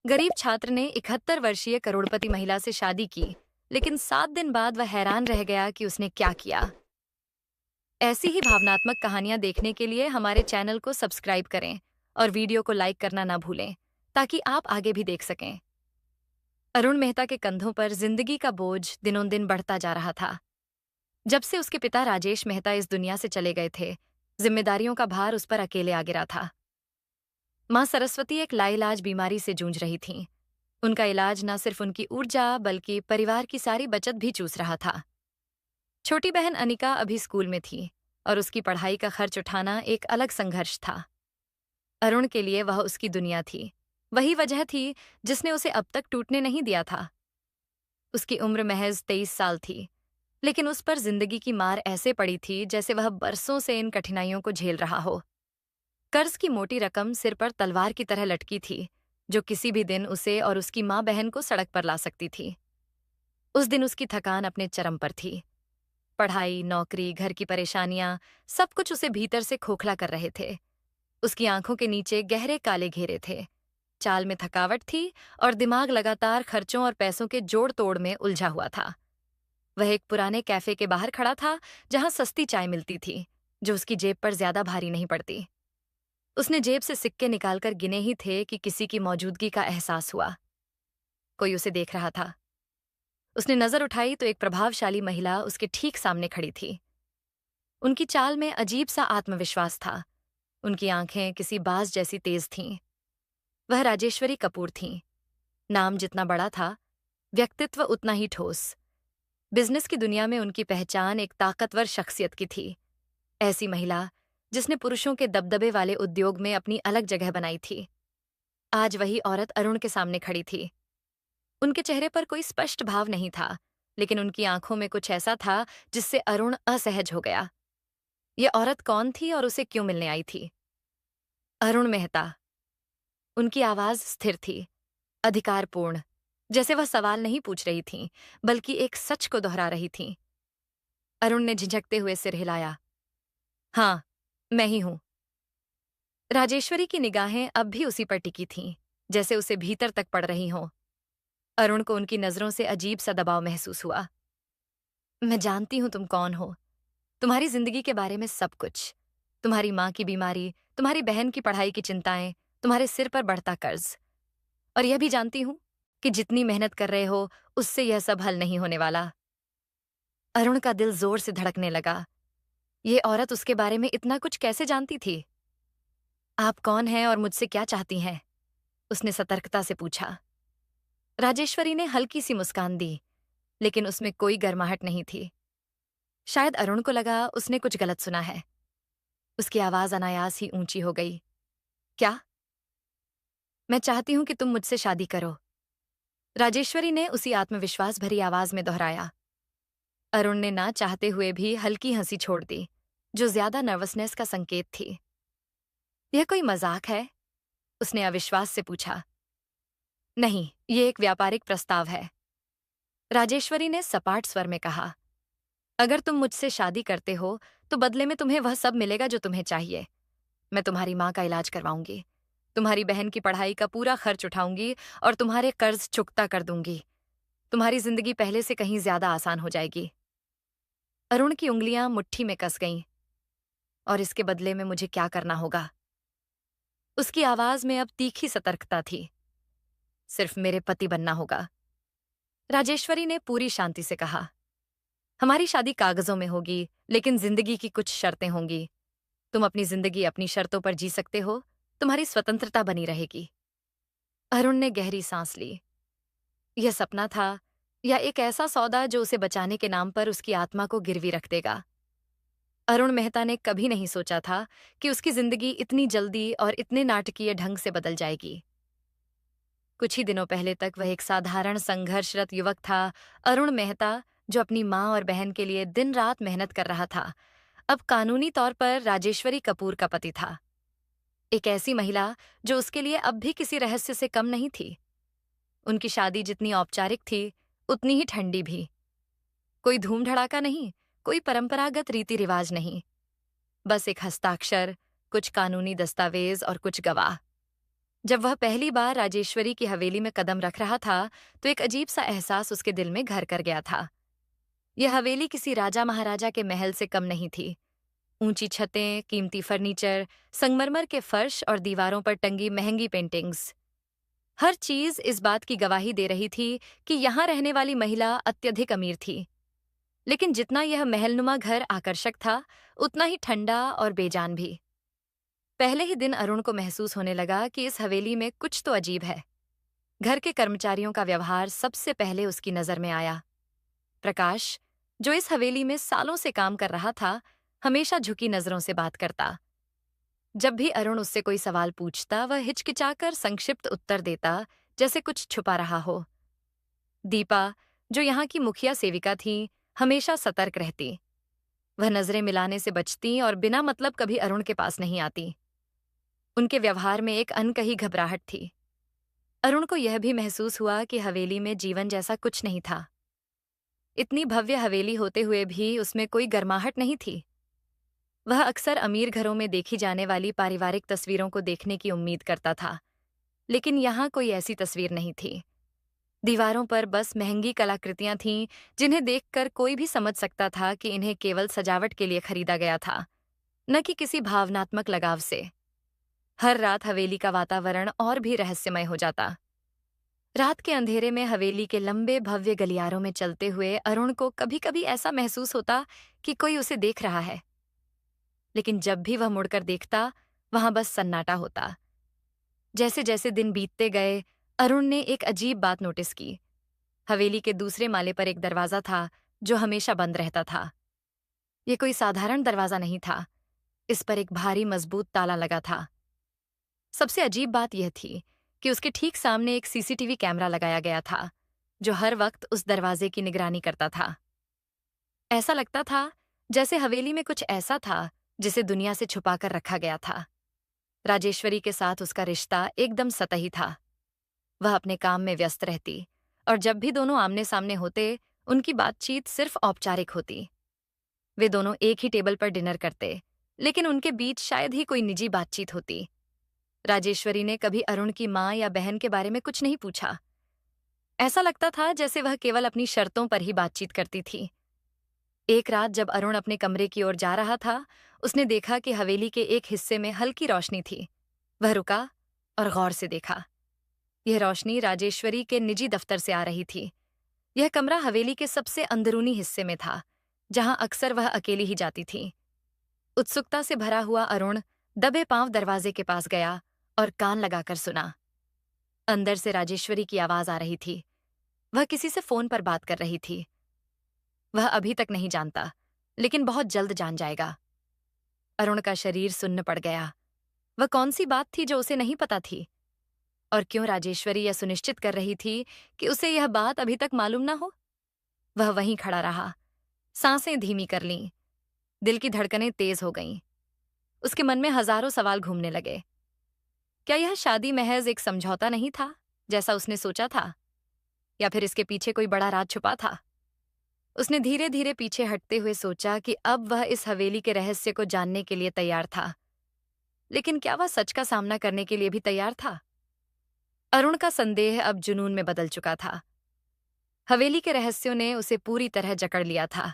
गरीब छात्र ने 71 वर्षीय करोड़पति महिला से शादी की, लेकिन 7 दिन बाद वह हैरान रह गया कि उसने क्या किया। ऐसी ही भावनात्मक कहानियां देखने के लिए हमारे चैनल को सब्सक्राइब करें और वीडियो को लाइक करना ना भूलें, ताकि आप आगे भी देख सकें। अरुण मेहता के कंधों पर जिंदगी का बोझ दिनों दिन बढ़ता जा रहा था। जब से उसके पिता राजेश मेहता इस दुनिया से चले गए थे, जिम्मेदारियों का भार उस पर अकेले आ गिरा था। माँ सरस्वती एक लाइलाज बीमारी से जूझ रही थीं। उनका इलाज न सिर्फ उनकी ऊर्जा बल्कि परिवार की सारी बचत भी चूस रहा था। छोटी बहन अनिका अभी स्कूल में थी और उसकी पढ़ाई का खर्च उठाना एक अलग संघर्ष था। अरुण के लिए वह उसकी दुनिया थी। वही वजह थी जिसने उसे अब तक टूटने नहीं दिया था। उसकी उम्र महज 23 साल थी, लेकिन उस पर जिंदगी की मार ऐसे पड़ी थी जैसे वह बरसों से इन कठिनाइयों को झेल रहा हो। कर्ज की मोटी रकम सिर पर तलवार की तरह लटकी थी, जो किसी भी दिन उसे और उसकी माँ बहन को सड़क पर ला सकती थी। उस दिन उसकी थकान अपने चरम पर थी। पढ़ाई, नौकरी, घर की परेशानियां, सब कुछ उसे भीतर से खोखला कर रहे थे। उसकी आंखों के नीचे गहरे काले घेरे थे। चाल में थकावट थी और दिमाग लगातार खर्चों और पैसों के जोड़ तोड़ में उलझा हुआ था। वह एक पुराने कैफे के बाहर खड़ा था, जहां सस्ती चाय मिलती थी, जो उसकी जेब पर ज्यादा भारी नहीं पड़ती। उसने जेब से सिक्के निकालकर गिने ही थे कि किसी की मौजूदगी का एहसास हुआ। कोई उसे देख रहा था। उसने नजर उठाई तो एक प्रभावशाली महिला उसके ठीक सामने खड़ी थी। उनकी चाल में अजीब सा आत्मविश्वास था। उनकी आंखें किसी बाज जैसी तेज थीं। वह राजेश्वरी कपूर थीं। नाम जितना बड़ा था, व्यक्तित्व उतना ही ठोस। बिजनेस की दुनिया में उनकी पहचान एक ताकतवर शख्सियत की थी। ऐसी महिला जिसने पुरुषों के दबदबे वाले उद्योग में अपनी अलग जगह बनाई थी। आज वही औरत अरुण के सामने खड़ी थी। उनके चेहरे पर कोई स्पष्ट भाव नहीं था, लेकिन उनकी आंखों में कुछ ऐसा था जिससे अरुण असहज हो गया। यह औरत कौन थी और उसे क्यों मिलने आई थी? अरुण मेहता। उनकी आवाज स्थिर थी, अधिकारपूर्ण, जैसे वह सवाल नहीं पूछ रही थीं, बल्कि एक सच को दोहरा रही थीं। अरुण ने झिझकते हुए सिर हिलाया। हाँ, मैं ही हूं। राजेश्वरी की निगाहें अब भी उसी पर टिकी थीं, जैसे उसे भीतर तक पड़ रही हों। अरुण को उनकी नजरों से अजीब सा दबाव महसूस हुआ। मैं जानती हूं तुम कौन हो। तुम्हारी जिंदगी के बारे में सब कुछ। तुम्हारी माँ की बीमारी, तुम्हारी बहन की पढ़ाई की चिंताएं, तुम्हारे सिर पर बढ़ता कर्ज। और यह भी जानती हूं कि जितनी मेहनत कर रहे हो, उससे यह सब हल नहीं होने वाला। अरुण का दिल जोर से धड़कने लगा। ये औरत उसके बारे में इतना कुछ कैसे जानती थी? आप कौन हैं और मुझसे क्या चाहती हैं? उसने सतर्कता से पूछा। राजेश्वरी ने हल्की सी मुस्कान दी, लेकिन उसमें कोई गर्माहट नहीं थी। शायद अरुण को लगा उसने कुछ गलत सुना है। उसकी आवाज अनायास ही ऊंची हो गई। क्या? मैं चाहती हूं कि तुम मुझसे शादी करो। राजेश्वरी ने उसी आत्मविश्वास भरी आवाज में दोहराया। अरुण ने ना चाहते हुए भी हल्की हंसी छोड़ दी, जो ज्यादा नर्वसनेस का संकेत थी। यह कोई मजाक है? उसने अविश्वास से पूछा। नहीं, ये एक व्यापारिक प्रस्ताव है। राजेश्वरी ने सपाट स्वर में कहा। अगर तुम मुझसे शादी करते हो, तो बदले में तुम्हें वह सब मिलेगा जो तुम्हें चाहिए। मैं तुम्हारी माँ का इलाज करवाऊंगी, तुम्हारी बहन की पढ़ाई का पूरा खर्च उठाऊंगी और तुम्हारे कर्ज चुकता कर दूंगी। तुम्हारी जिंदगी पहले से कहीं ज्यादा आसान हो जाएगी। अरुण की उंगलियां मुट्ठी में कस गईं। और इसके बदले में मुझे क्या करना होगा? उसकी आवाज में अब तीखी सतर्कता थी। सिर्फ मेरे पति बनना होगा। राजेश्वरी ने पूरी शांति से कहा। हमारी शादी कागजों में होगी, लेकिन जिंदगी की कुछ शर्तें होंगी। तुम अपनी जिंदगी अपनी शर्तों पर जी सकते हो, तुम्हारी स्वतंत्रता बनी रहेगी। अरुण ने गहरी सांस ली। यह सपना था या एक ऐसा सौदा जो उसे बचाने के नाम पर उसकी आत्मा को गिरवी रख देगा? अरुण मेहता ने कभी नहीं सोचा था कि उसकी जिंदगी इतनी जल्दी और इतने नाटकीय ढंग से बदल जाएगी। कुछ ही दिनों पहले तक वह एक साधारण संघर्षरत युवक था। अरुण मेहता, जो अपनी माँ और बहन के लिए दिन रात मेहनत कर रहा था, अब कानूनी तौर पर राजेश्वरी कपूर का पति था। एक ऐसी महिला जो उसके लिए अब भी किसी रहस्य से कम नहीं थी। उनकी शादी जितनी औपचारिक थी, उतनी ही ठंडी भी। कोई धूम धड़ाका नहीं, कोई परंपरागत रीति रिवाज नहीं। बस एक हस्ताक्षर, कुछ कानूनी दस्तावेज और कुछ गवाह। जब वह पहली बार राजेश्वरी की हवेली में कदम रख रहा था तो एक अजीब सा एहसास उसके दिल में घर कर गया था। यह हवेली किसी राजा महाराजा के महल से कम नहीं थी। ऊंची छतें, कीमती फर्नीचर, संगमरमर के फर्श और दीवारों पर टंगी महंगी पेंटिंग्स, हर चीज इस बात की गवाही दे रही थी कि यहाँ रहने वाली महिला अत्यधिक अमीर थी। लेकिन जितना यह महलनुमा घर आकर्षक था, उतना ही ठंडा और बेजान भी। पहले ही दिन अरुण को महसूस होने लगा कि इस हवेली में कुछ तो अजीब है। घर के कर्मचारियों का व्यवहार सबसे पहले उसकी नजर में आया। प्रकाश, जो इस हवेली में सालों से काम कर रहा था, हमेशा झुकी नजरों से बात करता। जब भी अरुण उससे कोई सवाल पूछता, वह हिचकिचाकर संक्षिप्त उत्तर देता, जैसे कुछ छुपा रहा हो। दीपा, जो यहाँ की मुखिया सेविका थी, हमेशा सतर्क रहती। वह नजरें मिलाने से बचती और बिना मतलब कभी अरुण के पास नहीं आती। उनके व्यवहार में एक अनकही घबराहट थी। अरुण को यह भी महसूस हुआ कि हवेली में जीवन जैसा कुछ नहीं था। इतनी भव्य हवेली होते हुए भी उसमें कोई गर्माहट नहीं थी। वह अक्सर अमीर घरों में देखी जाने वाली पारिवारिक तस्वीरों को देखने की उम्मीद करता था, लेकिन यहाँ कोई ऐसी तस्वीर नहीं थी। दीवारों पर बस महंगी कलाकृतियां थीं, जिन्हें देखकर कोई भी समझ सकता था कि इन्हें केवल सजावट के लिए खरीदा गया था, न कि किसी भावनात्मक लगाव से। हर रात हवेली का वातावरण और भी रहस्यमय हो जाता। रात के अंधेरे में हवेली के लंबे भव्य गलियारों में चलते हुए अरुण को कभी-कभी ऐसा महसूस होता कि कोई उसे देख रहा है। लेकिन जब भी वह मुड़कर देखता, वहां बस सन्नाटा होता। जैसे जैसे दिन बीतते गए, अरुण ने एक अजीब बात नोटिस की। हवेली के दूसरे माले पर एक दरवाजा था, जो हमेशा बंद रहता था। ये कोई साधारण दरवाजा नहीं था। इस पर एक भारी मजबूत ताला लगा था। सबसे अजीब बात यह थी कि उसके ठीक सामने एक सीसीटीवी कैमरा लगाया गया था, जो हर वक्त उस दरवाजे की निगरानी करता था। ऐसा लगता था जैसे हवेली में कुछ ऐसा था जिसे दुनिया से छुपाकर रखा गया था। राजेश्वरी के साथ उसका रिश्ता एकदम सतही था। वह अपने काम में व्यस्त रहती, और जब भी दोनों आमने सामने होते, उनकी बातचीत सिर्फ औपचारिक होती। वे दोनों एक ही टेबल पर डिनर करते, लेकिन उनके बीच शायद ही कोई निजी बातचीत होती। राजेश्वरी ने कभी अरुण की माँ या बहन के बारे में कुछ नहीं पूछा। ऐसा लगता था जैसे वह केवल अपनी शर्तों पर ही बातचीत करती थी। एक रात जब अरुण अपने कमरे की ओर जा रहा था, उसने देखा कि हवेली के एक हिस्से में हल्की रोशनी थी। वह रुका और गौर से देखा। यह रोशनी राजेश्वरी के निजी दफ्तर से आ रही थी। यह कमरा हवेली के सबसे अंदरूनी हिस्से में था, जहां अक्सर वह अकेली ही जाती थी। उत्सुकता से भरा हुआ अरुण दबे पांव दरवाजे के पास गया और कान लगाकर सुना। अंदर से राजेश्वरी की आवाज आ रही थी। वह किसी से फोन पर बात कर रही थी। वह अभी तक नहीं जानता, लेकिन बहुत जल्द जान जाएगा। अरुण का शरीर सुन्न पड़ गया। वह कौन सी बात थी जो उसे नहीं पता थी? और क्यों राजेश्वरी यह सुनिश्चित कर रही थी कि उसे यह बात अभी तक मालूम ना हो? वह वहीं खड़ा रहा, सांसें धीमी कर लीं, दिल की धड़कनें तेज हो गईं। उसके मन में हजारों सवाल घूमने लगे। क्या यह शादी महज एक समझौता नहीं था, जैसा उसने सोचा था? या फिर इसके पीछे कोई बड़ा राज छुपा था? उसने धीरे धीरे पीछे हटते हुए सोचा कि अब वह इस हवेली के रहस्य को जानने के लिए तैयार था। लेकिन क्या वह सच का सामना करने के लिए भी तैयार था? अरुण का संदेह अब जुनून में बदल चुका था। हवेली के रहस्यों ने उसे पूरी तरह जकड़ लिया था।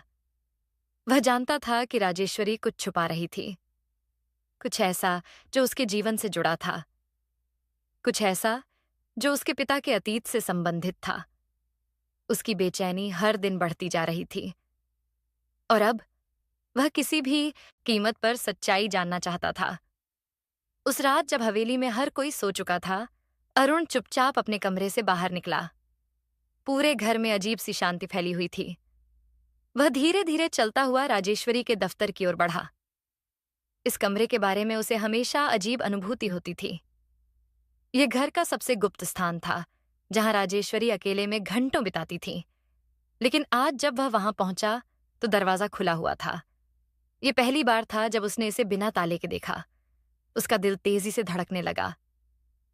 वह जानता था कि राजेश्वरी कुछ छुपा रही थी, कुछ ऐसा जो उसके जीवन से जुड़ा था, कुछ ऐसा जो उसके पिता के अतीत से संबंधित था। उसकी बेचैनी हर दिन बढ़ती जा रही थी, और अब वह किसी भी कीमत पर सच्चाई जानना चाहता था। उस रात जब हवेली में हर कोई सो चुका था, अरुण चुपचाप अपने कमरे से बाहर निकला। पूरे घर में अजीब सी शांति फैली हुई थी। वह धीरे धीरे चलता हुआ राजेश्वरी के दफ्तर की ओर बढ़ा। इस कमरे के बारे में उसे हमेशा अजीब अनुभूति होती थी। यह घर का सबसे गुप्त स्थान था, जहां राजेश्वरी अकेले में घंटों बिताती थी। लेकिन आज जब वह वहां पहुंचा तो दरवाजा खुला हुआ था। यह पहली बार था जब उसने इसे बिना ताले के देखा। उसका दिल तेजी से धड़कने लगा।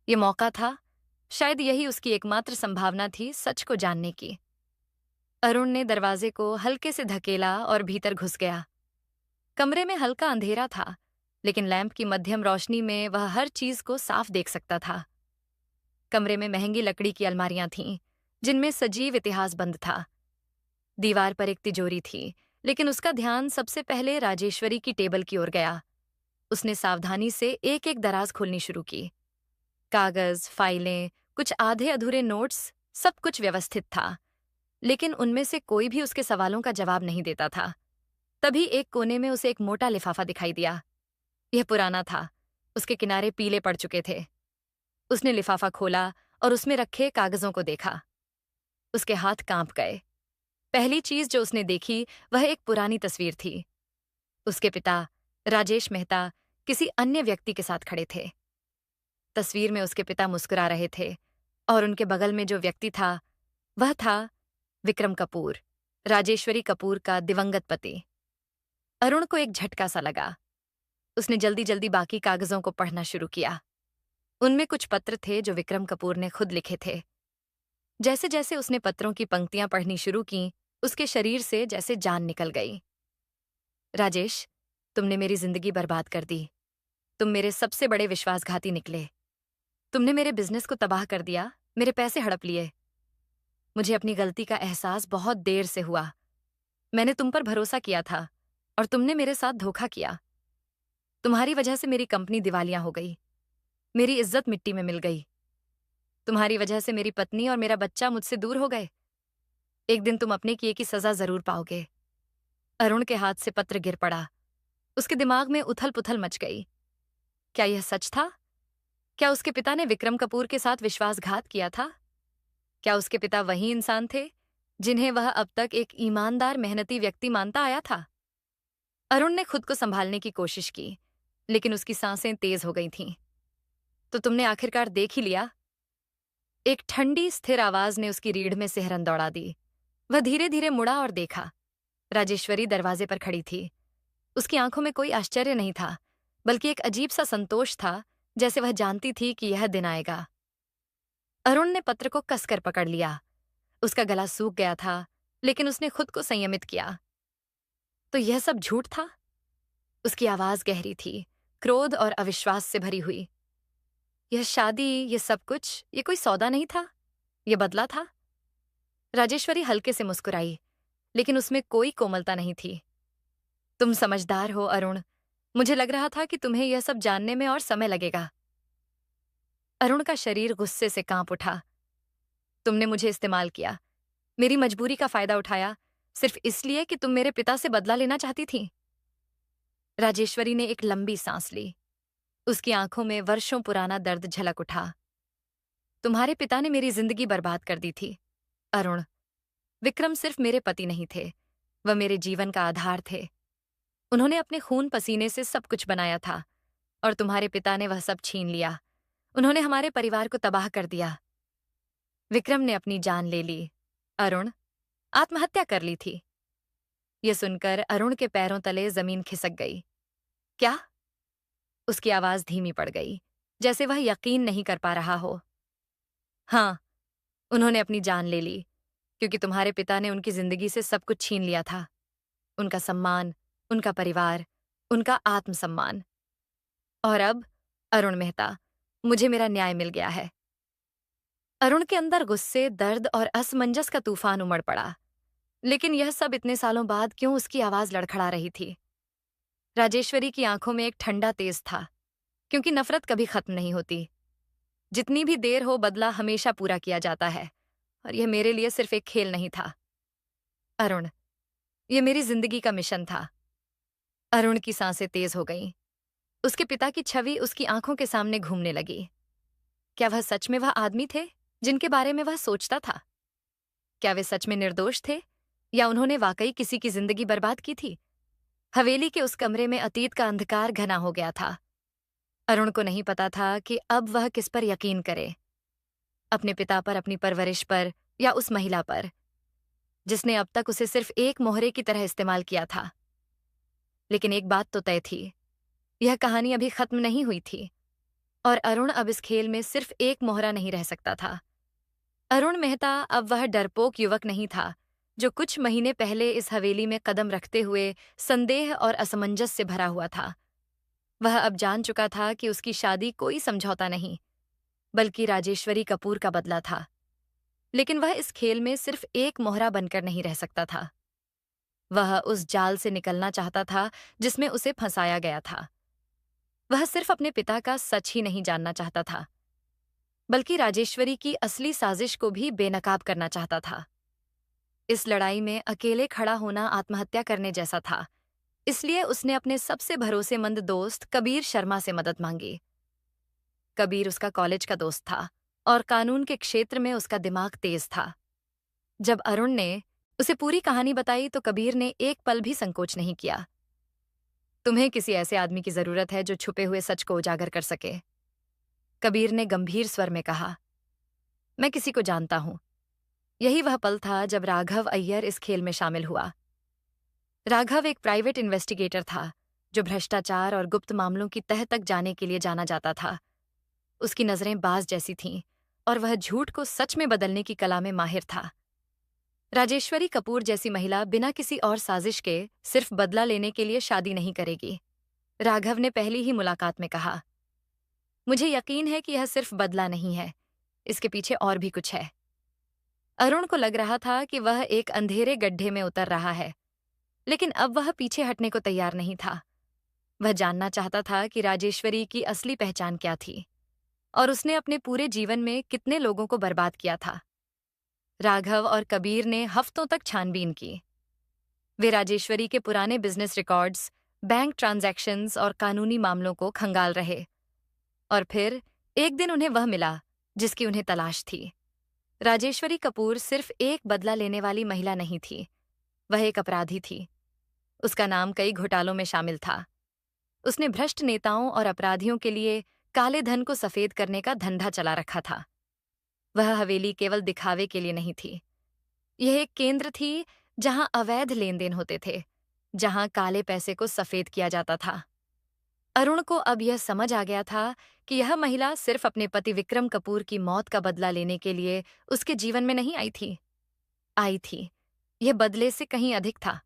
ये मौका था, शायद यही उसकी एकमात्र संभावना थी सच को जानने की। अरुण ने दरवाजे को हल्के से धकेला और भीतर घुस गया। कमरे में हल्का अंधेरा था, लेकिन लैंप की मध्यम रोशनी में वह हर चीज को साफ देख सकता था। कमरे में महंगी लकड़ी की अलमारियां थीं, जिनमें सजीव इतिहास बंद था। दीवार पर एक तिजोरी थी, लेकिन उसका ध्यान सबसे पहले राजेश्वरी की टेबल की ओर गया। उसने सावधानी से एक एक दराज खोलनी शुरू की। कागज, फाइलें, कुछ आधे अधूरे नोट्स, सब कुछ व्यवस्थित था, लेकिन उनमें से कोई भी उसके सवालों का जवाब नहीं देता था। तभी एक कोने में उसे एक मोटा लिफाफा दिखाई दिया। यह पुराना था, उसके किनारे पीले पड़ चुके थे। उसने लिफाफा खोला और उसमें रखे कागजों को देखा। उसके हाथ कांप गए। पहली चीज जो उसने देखी वह एक पुरानी तस्वीर थी। उसके पिता, राजेश मेहता, किसी अन्य व्यक्ति के साथ खड़े थे। तस्वीर में उसके पिता मुस्कुरा रहे थे और उनके बगल में जो व्यक्ति था, वह था विक्रम कपूर, राजेश्वरी कपूर का दिवंगत पति। अरुण को एक झटका सा लगा। उसने जल्दी जल्दी बाकी कागजों को पढ़ना शुरू किया। उनमें कुछ पत्र थे जो विक्रम कपूर ने खुद लिखे थे। जैसे जैसे उसने पत्रों की पंक्तियां पढ़नी शुरू की, उसके शरीर से जैसे जान निकल गई। राजेश, तुमने मेरी जिंदगी बर्बाद कर दी। तुम मेरे सबसे बड़े विश्वासघाती निकले। तुमने मेरे बिजनेस को तबाह कर दिया, मेरे पैसे हड़प लिए। मुझे अपनी गलती का एहसास बहुत देर से हुआ। मैंने तुम पर भरोसा किया था और तुमने मेरे साथ धोखा किया। तुम्हारी वजह से मेरी कंपनी दिवालिया हो गई। मेरी इज्जत मिट्टी में मिल गई। तुम्हारी वजह से मेरी पत्नी और मेरा बच्चा मुझसे दूर हो गए। एक दिन तुम अपने किए की सजा जरूर पाओगे। अरुण के हाथ से पत्र गिर पड़ा। उसके दिमाग में उथल पुथल मच गई। क्या यह सच था? क्या उसके पिता ने विक्रम कपूर के साथ विश्वासघात किया था? क्या उसके पिता वही इंसान थे जिन्हें वह अब तक एक ईमानदार मेहनती व्यक्ति मानता आया था? अरुण ने खुद को संभालने की कोशिश की, लेकिन उसकी सांसें तेज हो गई थीं। तो तुमने आखिरकार देख ही लिया? एक ठंडी स्थिर आवाज ने उसकी रीढ़ में सिहरन दौड़ा दी। वह धीरे धीरे मुड़ा और देखा। राजेश्वरी दरवाजे पर खड़ी थी। उसकी आंखों में कोई आश्चर्य नहीं था, बल्कि एक अजीब सा संतोष था, जैसे वह जानती थी कि यह दिन आएगा। अरुण ने पत्र को कसकर पकड़ लिया। उसका गला सूख गया था, लेकिन उसने खुद को संयमित किया। तो यह सब झूठ था? उसकी आवाज गहरी थी, क्रोध और अविश्वास से भरी हुई। यह शादी, ये सब कुछ, ये कोई सौदा नहीं था, यह बदला था। राजेश्वरी हल्के से मुस्कुराई, लेकिन उसमें कोई कोमलता नहीं थी। तुम समझदार हो अरुण। मुझे लग रहा था कि तुम्हें यह सब जानने में और समय लगेगा। अरुण का शरीर गुस्से से कांप उठा। तुमने मुझे इस्तेमाल किया, मेरी मजबूरी का फायदा उठाया, सिर्फ इसलिए कि तुम मेरे पिता से बदला लेना चाहती थी। राजेश्वरी ने एक लंबी सांस ली। उसकी आंखों में वर्षों पुराना दर्द झलक उठा। तुम्हारे पिता ने मेरी जिंदगी बर्बाद कर दी थी अरुण। विक्रम सिर्फ मेरे पति नहीं थे, वह मेरे जीवन का आधार थे। उन्होंने अपने खून पसीने से सब कुछ बनाया था, और तुम्हारे पिता ने वह सब छीन लिया। उन्होंने हमारे परिवार को तबाह कर दिया। विक्रम ने अपनी जान ले ली अरुण, आत्महत्या कर ली थी। यह सुनकर अरुण के पैरों तले जमीन खिसक गई। क्या? उसकी आवाज धीमी पड़ गई, जैसे वह यकीन नहीं कर पा रहा हो। हाँ, उन्होंने अपनी जान ले ली, क्योंकि तुम्हारे पिता ने उनकी जिंदगी से सब कुछ छीन लिया था। उनका सम्मान, उनका परिवार, उनका आत्मसम्मान। और अब, अरुण मेहता, मुझे मेरा न्याय मिल गया है। अरुण के अंदर गुस्से, दर्द और असमंजस का तूफान उमड़ पड़ा। लेकिन यह सब इतने सालों बाद क्यों उसकी आवाज लड़खड़ा रही थी? राजेश्वरी की आंखों में एक ठंडा तेज था, क्योंकि नफरत कभी खत्म नहीं होती। जितनी भी देर हो, बदला हमेशा पूरा किया जाता है, और यह मेरे लिए सिर्फ एक खेल नहीं था अरुण, यह मेरी जिंदगी का मिशन था। अरुण की सांसें तेज हो गईं। उसके पिता की छवि उसकी आंखों के सामने घूमने लगी। क्या वह सच में वह आदमी थे जिनके बारे में वह सोचता था? क्या वे सच में निर्दोष थे, या उन्होंने वाकई किसी की जिंदगी बर्बाद की थी? हवेली के उस कमरे में अतीत का अंधकार घना हो गया था। अरुण को नहीं पता था कि अब वह किस पर यकीन करे, अपने पिता पर, अपनी परवरिश पर, या उस महिला पर जिसने अब तक उसे सिर्फ एक मोहरे की तरह इस्तेमाल किया था। लेकिन एक बात तो तय थी, यह कहानी अभी खत्म नहीं हुई थी, और अरुण अब इस खेल में सिर्फ एक मोहरा नहीं रह सकता था। अरुण मेहता अब वह डरपोक युवक नहीं था जो कुछ महीने पहले इस हवेली में कदम रखते हुए संदेह और असमंजस से भरा हुआ था। वह अब जान चुका था कि उसकी शादी कोई समझौता नहीं, बल्कि राजेश्वरी कपूर का बदला था। लेकिन वह इस खेल में सिर्फ एक मोहरा बनकर नहीं रह सकता था। वह उस जाल से निकलना चाहता था जिसमें उसे फंसाया गया था। वह सिर्फ अपने पिता का सच ही नहीं जानना चाहता था, बल्कि राजेश्वरी की असली साजिश को भी बेनकाब करना चाहता था। इस लड़ाई में अकेले खड़ा होना आत्महत्या करने जैसा था, इसलिए उसने अपने सबसे भरोसेमंद दोस्त कबीर शर्मा से मदद मांगी। कबीर उसका कॉलेज का दोस्त था और कानून के क्षेत्र में उसका दिमाग तेज था। जब अरुण ने उसे पूरी कहानी बताई तो कबीर ने एक पल भी संकोच नहीं किया। तुम्हें किसी ऐसे आदमी की जरूरत है जो छुपे हुए सच को उजागर कर सके, कबीर ने गंभीर स्वर में कहा। मैं किसी को जानता हूं। यही वह पल था जब राघव अय्यर इस खेल में शामिल हुआ। राघव एक प्राइवेट इन्वेस्टिगेटर था जो भ्रष्टाचार और गुप्त मामलों की तह तक जाने के लिए जाना जाता था। उसकी नजरें बाज जैसी थीं और वह झूठ को सच में बदलने की कला में माहिर था। राजेश्वरी कपूर जैसी महिला बिना किसी और साजिश के सिर्फ बदला लेने के लिए शादी नहीं करेगी, राघव ने पहली ही मुलाकात में कहा। मुझे यकीन है कि यह सिर्फ बदला नहीं है, इसके पीछे और भी कुछ है। अरुण को लग रहा था कि वह एक अंधेरे गड्ढे में उतर रहा है, लेकिन अब वह पीछे हटने को तैयार नहीं था। वह जानना चाहता था कि राजेश्वरी की असली पहचान क्या थी और उसने अपने पूरे जीवन में कितने लोगों को बर्बाद किया था। राघव और कबीर ने हफ्तों तक छानबीन की। वे राजेश्वरी के पुराने बिजनेस रिकॉर्ड्स, बैंक ट्रांजैक्शंस और कानूनी मामलों को खंगाल रहे। और फिर एक दिन उन्हें वह मिला जिसकी उन्हें तलाश थी। राजेश्वरी कपूर सिर्फ एक बदला लेने वाली महिला नहीं थी, वह एक अपराधी थी। उसका नाम कई घोटालों में शामिल था। उसने भ्रष्ट नेताओं और अपराधियों के लिए काले धन को सफेद करने का धंधा चला रखा था। वह हवेली केवल दिखावे के लिए नहीं थी। यह एक केंद्र थी जहां अवैध लेन देन होते थे, जहां काले पैसे को सफेद किया जाता था। अरुण को अब यह समझ आ गया था कि यह महिला सिर्फ अपने पति विक्रम कपूर की मौत का बदला लेने के लिए उसके जीवन में नहीं आई थी। यह बदले से कहीं अधिक था।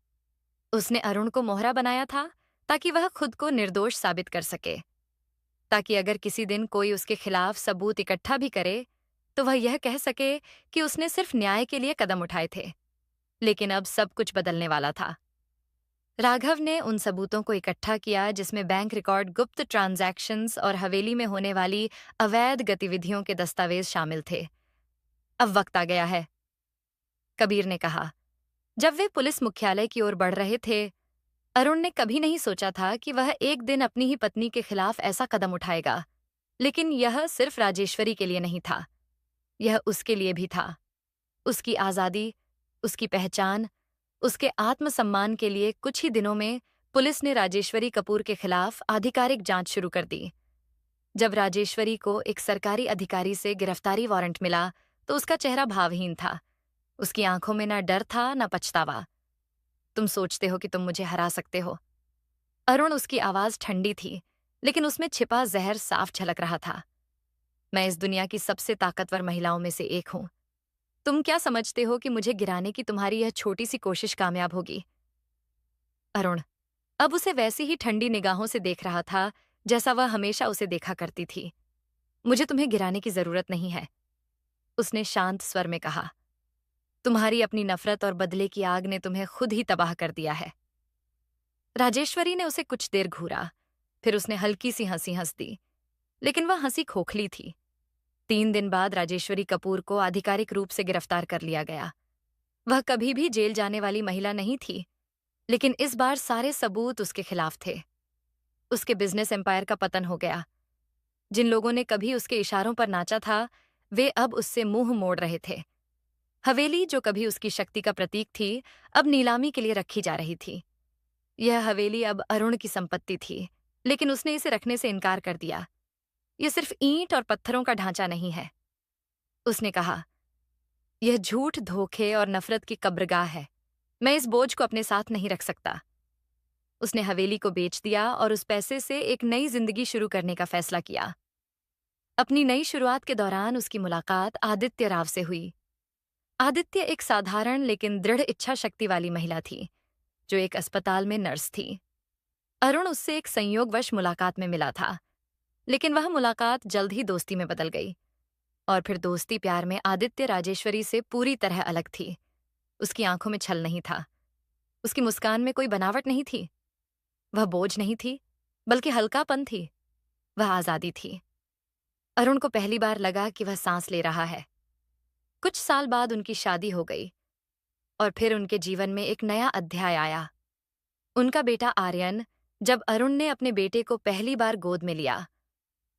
उसने अरुण को मोहरा बनाया था ताकि वह खुद को निर्दोष साबित कर सके, ताकि अगर किसी दिन कोई उसके खिलाफ सबूत इकट्ठा भी करे तो वह यह कह सके कि उसने सिर्फ न्याय के लिए कदम उठाए थे। लेकिन अब सब कुछ बदलने वाला था। राघव ने उन सबूतों को इकट्ठा किया जिसमें बैंक रिकॉर्ड, गुप्त ट्रांजैक्शंस और हवेली में होने वाली अवैध गतिविधियों के दस्तावेज शामिल थे। अब वक्त आ गया है, कबीर ने कहा। जब वे पुलिस मुख्यालय की ओर बढ़ रहे थे, अरुण ने कभी नहीं सोचा था कि वह एक दिन अपनी ही पत्नी के खिलाफ ऐसा कदम उठाएगा। लेकिन यह सिर्फ राजेश्वरी के लिए नहीं था, यह उसके लिए भी था। उसकी आजादी, उसकी पहचान, उसके आत्मसम्मान के लिए कुछ ही दिनों में पुलिस ने राजेश्वरी कपूर के खिलाफ आधिकारिक जांच शुरू कर दी। जब राजेश्वरी को एक सरकारी अधिकारी से गिरफ्तारी वारंट मिला तो उसका चेहरा भावहीन था। उसकी आंखों में ना डर था ना पछतावा। तुम सोचते हो कि तुम मुझे हरा सकते हो? अरुण, उसकी आवाज ठंडी थी, लेकिन उसमें छिपा जहर साफ झलक रहा था। मैं इस दुनिया की सबसे ताकतवर महिलाओं में से एक हूं। तुम क्या समझते हो कि मुझे गिराने की तुम्हारी यह छोटी सी कोशिश कामयाब होगी? अरुण अब उसे वैसी ही ठंडी निगाहों से देख रहा था जैसा वह हमेशा उसे देखा करती थी। मुझे तुम्हें गिराने की जरूरत नहीं है, उसने शांत स्वर में कहा। तुम्हारी अपनी नफरत और बदले की आग ने तुम्हें खुद ही तबाह कर दिया है। राजेश्वरी ने उसे कुछ देर घूरा, फिर उसने हल्की सी हंसी हंस दी, लेकिन वह हंसी खोखली थी। 3 दिन बाद राजेश्वरी कपूर को आधिकारिक रूप से गिरफ्तार कर लिया गया। वह कभी भी जेल जाने वाली महिला नहीं थी, लेकिन इस बार सारे सबूत उसके खिलाफ थे। उसके बिजनेस एम्पायर का पतन हो गया। जिन लोगों ने कभी उसके इशारों पर नाचा था, वे अब उससे मुंह मोड़ रहे थे। हवेली, जो कभी उसकी शक्ति का प्रतीक थी, अब नीलामी के लिए रखी जा रही थी। यह हवेली अब अरुण की संपत्ति थी, लेकिन उसने इसे रखने से इनकार कर दिया। यह सिर्फ ईंट और पत्थरों का ढांचा नहीं है, उसने कहा। यह झूठ, धोखे और नफरत की कब्रगाह है। मैं इस बोझ को अपने साथ नहीं रख सकता। उसने हवेली को बेच दिया और उस पैसे से एक नई जिंदगी शुरू करने का फैसला किया। अपनी नई शुरुआत के दौरान उसकी मुलाकात आदित्य राव से हुई। आदित्य एक साधारण लेकिन दृढ़ इच्छा शक्ति वाली महिला थी, जो एक अस्पताल में नर्स थी। अरुण उससे एक संयोगवश मुलाकात में मिला था, लेकिन वह मुलाकात जल्द ही दोस्ती में बदल गई। और फिर दोस्ती प्यार में आदित्य राजेश्वरी से पूरी तरह अलग थी। उसकी आंखों में छल नहीं था, उसकी मुस्कान में कोई बनावट नहीं थी। वह बोझ नहीं थी, बल्कि हल्कापन थी। वह आजादी थी। अरुण को पहली बार लगा कि वह सांस ले रहा है। कुछ साल बाद उनकी शादी हो गई और फिर उनके जीवन में एक नया अध्याय आया। उनका बेटा आर्यन। जब अरुण ने अपने बेटे को पहली बार गोद में लिया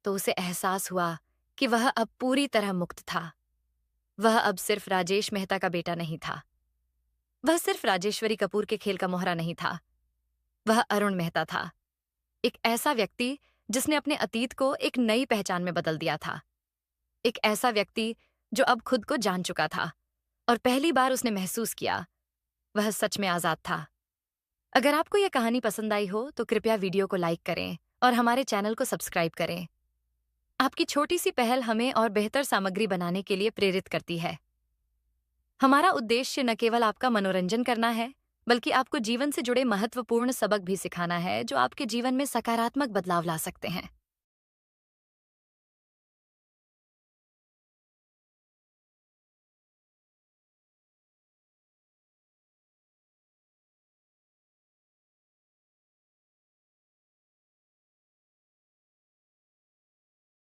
तो उसे एहसास हुआ कि वह अब पूरी तरह मुक्त था। वह अब सिर्फ राजेश मेहता का बेटा नहीं था। वह सिर्फ राजेश्वरी कपूर के खेल का मोहरा नहीं था। वह अरुण मेहता था, एक ऐसा व्यक्ति जिसने अपने अतीत को एक नई पहचान में बदल दिया था। एक ऐसा व्यक्ति जो अब खुद को जान चुका था और पहली बार उसने महसूस किया वह सच में आजाद था। अगर आपको यह कहानी पसंद आई हो तो कृपया वीडियो को लाइक करें और हमारे चैनल को सब्सक्राइब करें। आपकी छोटी सी पहल हमें और बेहतर सामग्री बनाने के लिए प्रेरित करती है। हमारा उद्देश्य न केवल आपका मनोरंजन करना है, बल्कि आपको जीवन से जुड़े महत्वपूर्ण सबक भी सिखाना है जो आपके जीवन में सकारात्मक बदलाव ला सकते हैं।